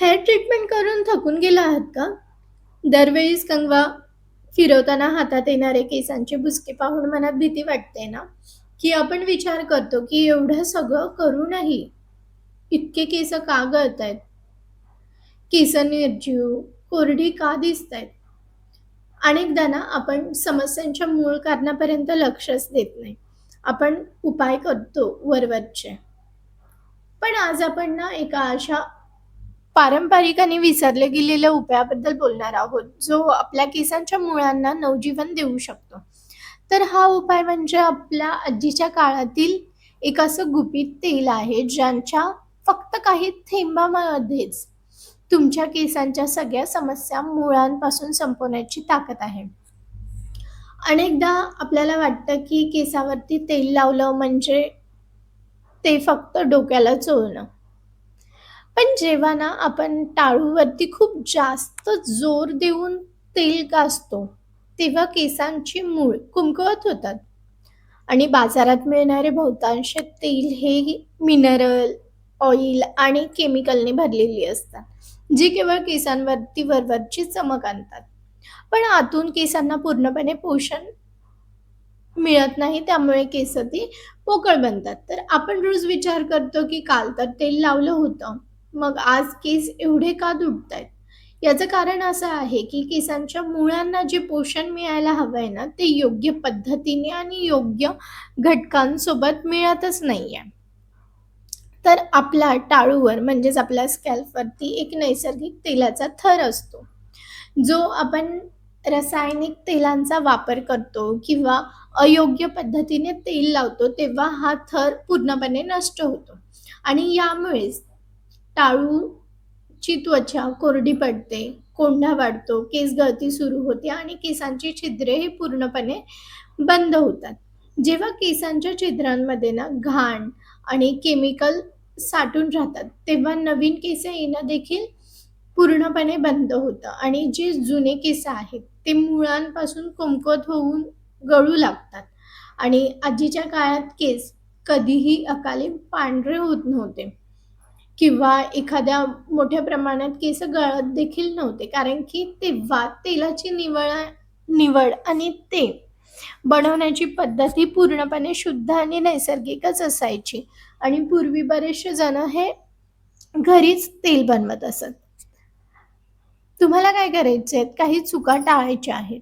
Hair treatment करून थकून गेला आहात का? दरवेळीच कंगवा फिरवताना हातात येणारे केसांचे बुचके पाहून मनात भीती वाटते ना, की आपण विचार करतो, की एवढं सगळं करूनही इतके केस का गळतायत? केस निर्जीव, कोरडी का दिसतायत? अनेकदा ना आपण समस्यांच्या मूळ कारणापर्यंत लक्षच देत नाही. आपण उपाय करतो वरवरचे. पण आज आपण ना एका अशा पारंपरिक आणि विसरले गेलेल्या उपायाबद्दल बोलणार आहोत, जो आपल्या केसांच्या मुळांना नवजीवन देऊ शकतो. तर हा उपाय म्हणजे आपल्या आजीच्या काळातील एक असं गुपित तेल आहे, ज्यांच्या फक्त काही थेंबामध्येच तुमच्या केसांच्या सगळ्या समस्या मुळांपासून संपवण्याची ताकद आहे. अनेकदा आपल्याला वाटतं, की केसावरती तेल लावलं म्हणजे ते फक्त डोक्याला चोळणं. पण जेव्हा ना आपण टाळूवरती खूप जास्त जोर देऊन तेल घासतो, तेव्हा केसांची मूळ कमकुवत होतात आणि बाजारात मिळणारे बहुतांश तेल हे मिनरल ऑइल आणि केमिकलने भरलेली असतात, जी केवळ केसांवरती वरवरची चमक आणतात. पण आतून केसांना पूर्णपणे पोषण मिळत नाही, त्यामुळे केस ती पोकळ बनतात. तर आपण रोज विचार करतो, की काल तर तेल लावलं होतं, मग आज केस एवढे का तुटतायत? याचं कारण असं आहे, की केसांच्या मुळांना जे पोषण मिळायला हवंय ना, ते योग्य पद्धतीने आणि योग्य घटकांसोबत मिळतच नाहीये. तर आपल्या टाळूवर म्हणजेच आपल्या स्कॅल्पवरती एक नैसर्गिक तेलाचा थर असतो. जो आपण रासायनिक तेलांचा वापर करतो किंवा अयोग्य पद्धतीने तेल लावतो, तेव्हा हा थर पूर्णपणे नष्ट होतो आणि यामुळेच टाळूची त्वचा कोरडी पडते, कोंढा वाढतो, केस गळती सुरू होते आणि केसांची छिद्रे ही पूर्णपणे बंद होतात. जेव्हा केसांच्या छिद्रांमध्ये ना घाण आणि केमिकल साठून राहतात, तेव्हा नवीन केस येणं देखील पूर्णपणे बंद होतं आणि जे जुने केस आहेत, ते मुळांपासून कमकुवत होऊन गळू लागतात आणि आजीच्या काळात केस कधीही अकाली पांढरे होत नव्हते किंवा एखाद्या मोठ्या प्रमाणात केस गळत देखील नव्हते. कारण की तेव्हा तेलाची निवड आणि ते बनवण्याची पद्धत ही पूर्णपणे शुद्ध आणि नैसर्गिकच असायची आणि पूर्वी बरेचसे जण हे घरीच तेल बनवत असत. तुम्हाला काय करायचे आहेत? काही चुका टाळायच्या आहेत.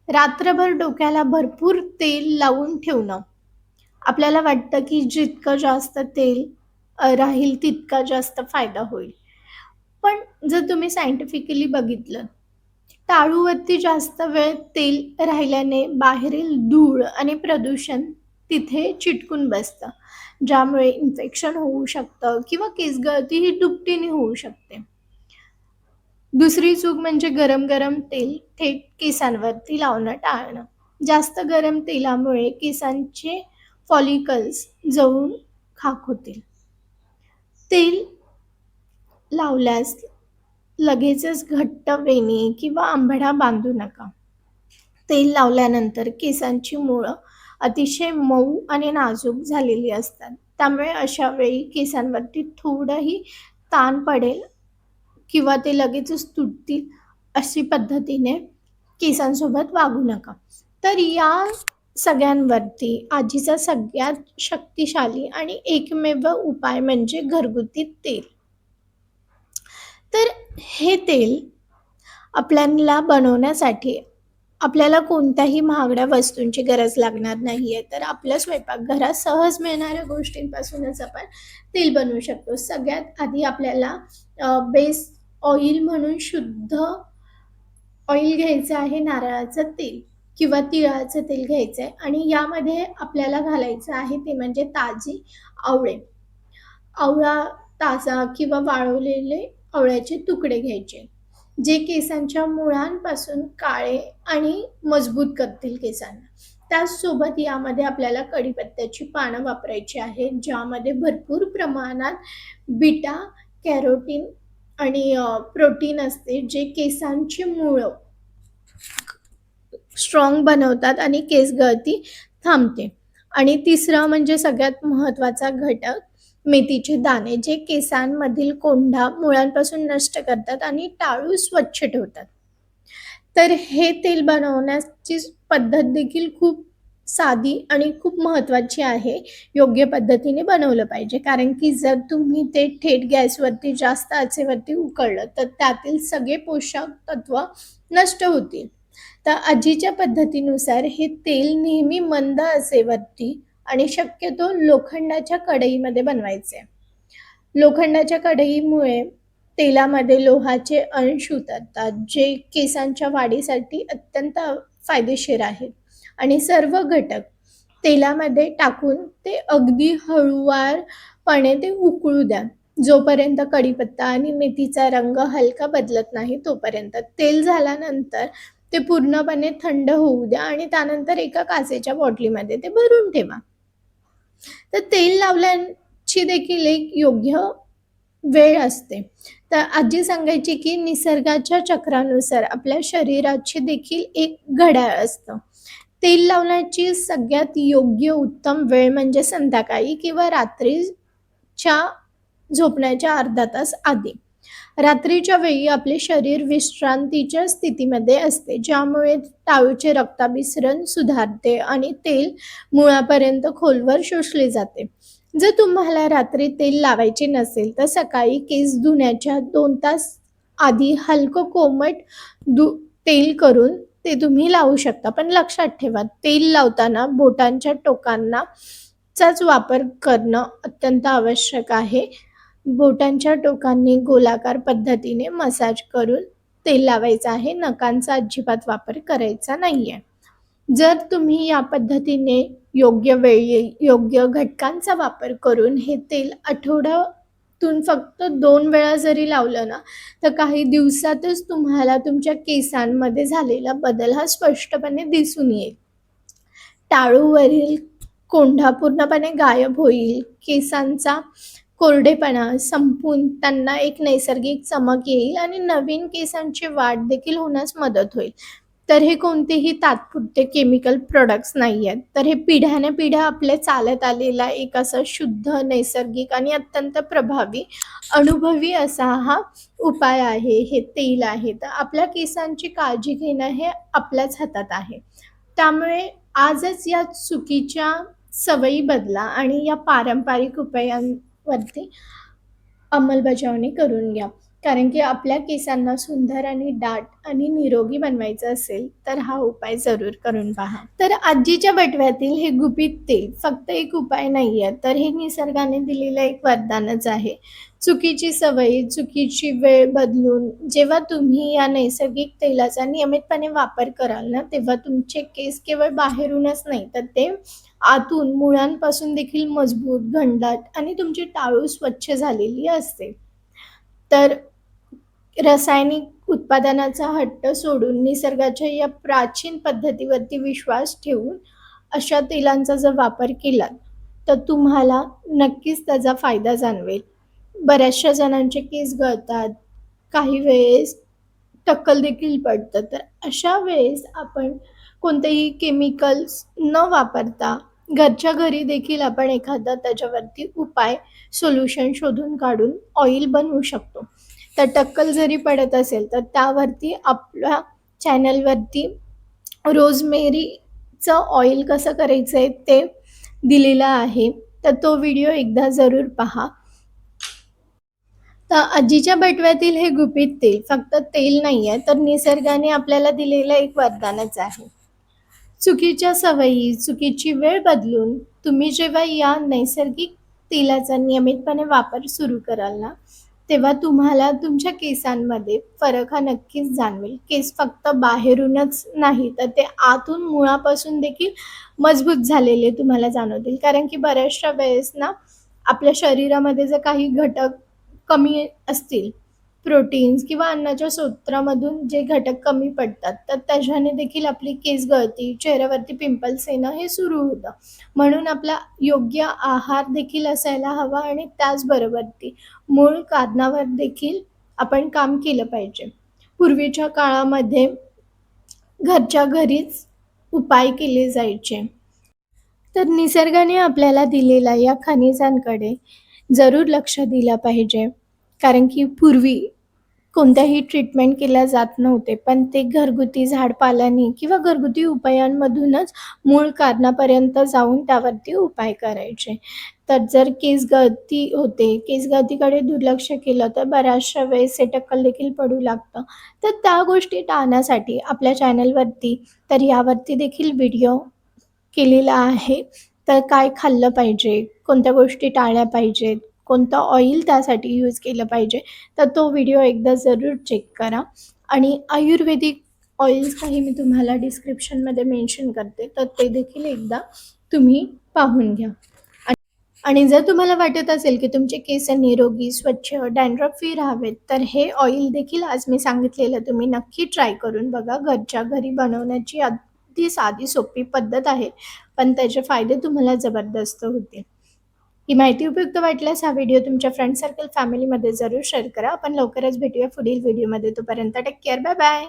रात्रभर डोक्याला भरपूर तेल लावून ठेवणं. आपल्याला वाटतं की जितकं जास्त तेल राहील तितका जास्त फायदा होईल. पण जर तुम्ही सायंटिफिकली बघितलं, टाळूवरती जास्त वेळ तेल राहिल्याने बाहेरील धूळ आणि प्रदूषण तिथे चिटकून बसतं. ज्यामुळे इन्फेक्शन होऊ शकतं किंवा केस गळती ही दुपटीने होऊ शकते. दुसरी चूक म्हणजे गरम-गरम तेल थेट केसांवरती लावणं टाळणं. जास्त गरम तेलामुळे केसांचे फॉलिकल्स जळून खाक होतील. तेल लावल्यास लगेचच घट्ट वेणी किंवा अंबाडा बांधू नका. तेल लावल्यानंतर केसांची मुळं अतिशय मऊ आणि नाजूक झालेली असतात. त्यामुळे अशा वेळी केसांवरती थोडंही ताण पडेल किंवा ते लगेचच तुटतील अशी पद्धतीने केसांसोबत वागू नका. तर या सगळ्यांवरती आजीचा सगळ्यात शक्तिशाली आणि एकमेव उपाय म्हणजे घरगुती तेल. तर हे तेल आपल्याला बनवण्यासाठी आपल्याला कोणत्याही महागड्या वस्तूंची गरज लागणार नाहीये. तर आपल्या स्वयंपाकघरात सहज मिळणाऱ्या गोष्टींपासूनच आपण तेल बनवू शकतो. सगळ्यात आधी आपल्याला बेस ऑइल म्हणून शुद्ध ऑइल घ्यायचं आहे, नारळाचं तेल किंवा तिळाचं तेल घ्यायचं आहे आणि यामध्ये आपल्याला घालायचं आहे ते म्हणजे ताजे आवळे. आवळा ताजा किंवा वाळवलेले आवळ्याचे तुकडे घ्यायचे, जे केसांच्या मुळांपासून काळे आणि मजबूत करतील केसांना. त्याचसोबत यामध्ये आपल्याला कढीपत्त्याची पानं वापरायची आहेत, ज्यामध्ये भरपूर प्रमाणात बीटा कॅरोटीन आणि प्रोटीन असते, जे केसांची मुळं स्ट्राँग बनवतात आणि केस गळती थांबते. आणि तिसरा म्हणजे सगळ्यात महत्त्वाचा घटक मेथीचे दाणे जे केसांमधील कोंडा मुळांपासून नष्ट करतात आणि टाळू स्वच्छ ठेवतात. तर हे तेल बनवण्याची पद्धत देखील खूप साधी आणि खूप महत्त्वाची आहे. योग्य पद्धतीने बनवलं पाहिजे. कारण की जर तुम्ही ते थेट गॅसवरती जास्त आचेवरती उकळलं, तर त्यातील सगळे पोषक तत्व नष्ट होतील. तर आजीच्या पद्धतीनुसार हे तेल नेहमी मंद आचेवरती आणि शक्यतो लोखंडाच्या कढईमध्ये बनवायचे. लोखंडाच्या कढईमुळे तेलामध्ये लोहाचे अंश उतरतात, जे केसांच्या वाढीसाठी अत्यंत फायदेशीर आहेत. आणि सर्व घटक तेलामध्ये टाकून ते अगदी हळूवारपणे ते उकळू द्या. जोपर्यंत कढीपत्ता आणि मेथीचा रंग हलका बदलत नाही तोपर्यंत. तेल झाल्यानंतर ते पूर्णपणे थंड होऊ द्या आणि त्यानंतर एका काचेच्या बाटलीमध्ये ते भरून ठेवा. तर तेल लावल्याची देखील एक योग्य वेळ असते. तर आजी सांगायची की निसर्गाच्या चक्रानुसार आपल्या शरीराची देखील एक घड्याळ असतं. तेल लावण्याची सगळ्यात योग्य उत्तम वेळ म्हणजे संध्याकाळी किंवा रात्रीच्या झोपण्याच्या अर्धा तास आधी. रात्रीच्या वेळी आपले शरीर विश्रांतीच्या स्थितीमध्ये असते, ज्यामुळे टाळूचे रक्ताभिसरण सुधारते आणि तेल मुळापर्यंत खोलवर शोषले जाते. जर तुम्हाला रात्री तेल लावायचे नसेल, तर सकाळी केस धुण्याच्या 2 तास आधी हलकं कोमट दू तेल करून ते तुम्ही लावू शकता. पण लक्षात ठेवा, तेल लावताना बोटांच्या टोकांना चाच वापर करणं अत्यंत आवश्यक आहे. बोटांच्या टोकांनी गोलाकार पद्धतीने मसाज करून तेल लावायचं आहे. नखांचा अजिबात वापर करायचा नाहीये. जर तुम्ही या पद्धतीने योग्य वेळी, योग्य घटकांचा वापर करून हे तेल आठवड्यातून फक्त 2 वेळा जरी लावलं ना, तर काही दिवसातच तुम्हाला तुमच्या केसांमध्ये झालेला बदल हा स्पष्टपणे दिसून येईल. टाळूवरील कोंडा पूर्णपणे गायब होईल. केसांचा कोरडेपणा संपून त्यांना एक नैसर्गिक चमक येईल आणि नवीन केसांची वाढ देखील होण्यास मदत होईल. तर हे कोणतेही तात्पुरते केमिकल प्रॉडक्ट्स नाही आहेत. तर हे पिढ्यानपिढ्या आपले चालत आलेला एक असा शुद्ध, नैसर्गिक आणि अत्यंत प्रभावी, अनुभवी असा हा उपाय आहे. हे तेल आहे. तर आपल्या केसांची काळजी घेणं हे आपल्याच हातात आहे. त्यामुळे आजच या चुकीच्या सवयी बदला आणि या पारंपरिक उपायांवरती अंमलबजावणी करून घ्या. कारण की आपल्या केसांना सुंदर आणि दाट आणि निरोगी बनवायचं असेल, तर हा उपाय जरूर करून पहा. तर आजीच्या बटव्यातील हे गुपित तेल फक्त एक उपाय नाही आहे, तर हे निसर्गाने दिलेलं एक वरदानच आहे. चुकीची सवयी, चुकीची वेळ बदलून जेव्हा तुम्ही या नैसर्गिक तेलाचा नियमितपणे वापर कराल ना, तेव्हा तुमचे केस केवळ बाहेरूनच नाही, तर ते आतून मुळांपासून देखील मजबूत, घनदाट आणि तुमची टाळू स्वच्छ झालेली असते. तर रासायनिक उत्पादनाचा हट्ट सोडून निसर्गाच्या या प्राचीन पद्धतीवरती विश्वास ठेवून अशा तेलांचा जर वापर केलात, तर तुम्हाला नक्कीच त्याचा फायदा जाणवेल. बऱ्याचशा जणांचे केस गळतात, काही वेळेस टक्कल देखील पडतं. तर अशा वेळेस आपण कोणतेही केमिकल्स न वापरता घरच्या घरी देखील आपण एखादा त्याच्यावरती उपाय, सोल्युशन शोधून काढून ऑइल बनवू शकतो. तर टक्कल जरी पडत असेल, तर त्यावरती आपल्या चॅनलवरती रोजमेरीचं ऑइल कसं करायचं आहे ते दिलेलं आहे. तर तो व्हिडिओ एकदा जरूर पहा. तर आजीच्या बटव्यातील हे गुपित तेल फक्त तेल नाही आहे, तर निसर्गाने आपल्याला दिलेलं एक वरदानच आहे. चुकीच्या सवयी, चुकीची वेळ बदलून तुम्ही जेव्हा या नैसर्गिक तेलाचा नियमितपणे वापर सुरू कराल ना, तेव्हा तुम्हाला तुमच्या केसांमध्ये फरक हा नक्कीच जाणवेल. केस फक्त बाहेरूनच नाही, तर ते आतून मुळापासून देखील मजबूत झालेले तुम्हाला जाणवतील. कारण की बऱ्याचशा वेळेस ना, आपल्या शरीरामध्ये जर काही घटक कमी असतील, प्रोटीन्स किंवा अन्नाच्या स्रोतामधून जे घटक कमी पडतात, तर त्याच्याने देखील आपली केस गळती, चेहऱ्यावरती पिंपल्स येणं हे सुरू होतं. म्हणून आपला योग्य आहार देखील असायला हवा आणि त्याचबरोबर ती मूळ कारणावर देखील आपण काम केलं पाहिजे. पूर्वीच्या काळामध्ये घरच्या घरीच उपाय केले जायचे. तर निसर्गाने आपल्याला दिलेल्या या खनिजांकडे जरूर लक्ष दिलं पाहिजे. कारण की पूर्वी कोणत्याही ट्रीटमेंट केल्या जात नव्हते. पण ते घरगुती झाडपाल्याने किंवा घरगुती उपायांमधूनच मूळ कारणापर्यंत जाऊन त्यावरती उपाय करायचे. तर जर केस गळती होते, केस गळतीकडे दुर्लक्ष केलं तर बऱ्याचशा वेळेस हे टक्कल देखील पडू लागतं. तर त्या गोष्टी टाळण्यासाठी आपल्या चॅनलवरती तर यावरती देखील व्हिडिओ केलेला आहे. तर काय खाल्लं पाहिजे, कोणत्या गोष्टी टाळल्या पाहिजेत, कोणतं ऑइल त्यासाठी यूज केलं पाहिजे, तर तो व्हिडिओ एकदा जरूर चेक करा. आणि आयुर्वेदिक ऑइल्स काही मी तुम्हाला डिस्क्रिप्शनमध्ये मेन्शन करते, तर ते देखील एकदा तुम्ही पाहून घ्या. आणि जर तुम्हाला वाटत असेल की तुमचे केस निरोगी, स्वच्छ, डॅन्ड्रफ फ्री राहावेत, तर हे ऑइल देखील आज मी सांगितलेलं तुम्ही नक्की ट्राय करून बघा. घरच्या घरी बनवण्याची अगदी साधी सोपी पद्धत आहे, पण त्याचे फायदे तुम्हाला जबरदस्त होतील. ही माहिती उपयुक्त वाटल्यास हा व्हिडिओ तुमच्या फ्रेंड सर्कल, फॅमिलीमध्ये जरूर शेअर करा. आपण लवकरच भेटूया पुढील व्हिडिओमध्ये. तोपर्यंत टेक केअर. Bye bye.